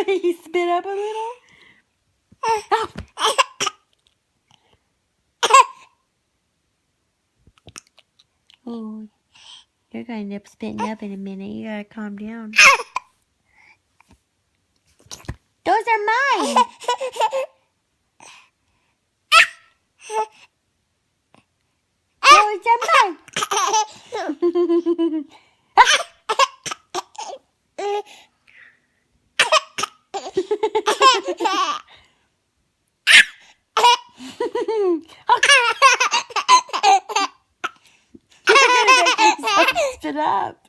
You spit up a little? Oh. Oh, you're going to end up spitting up in a minute. You gotta calm down. Those are mine! Those are mine! Spit up.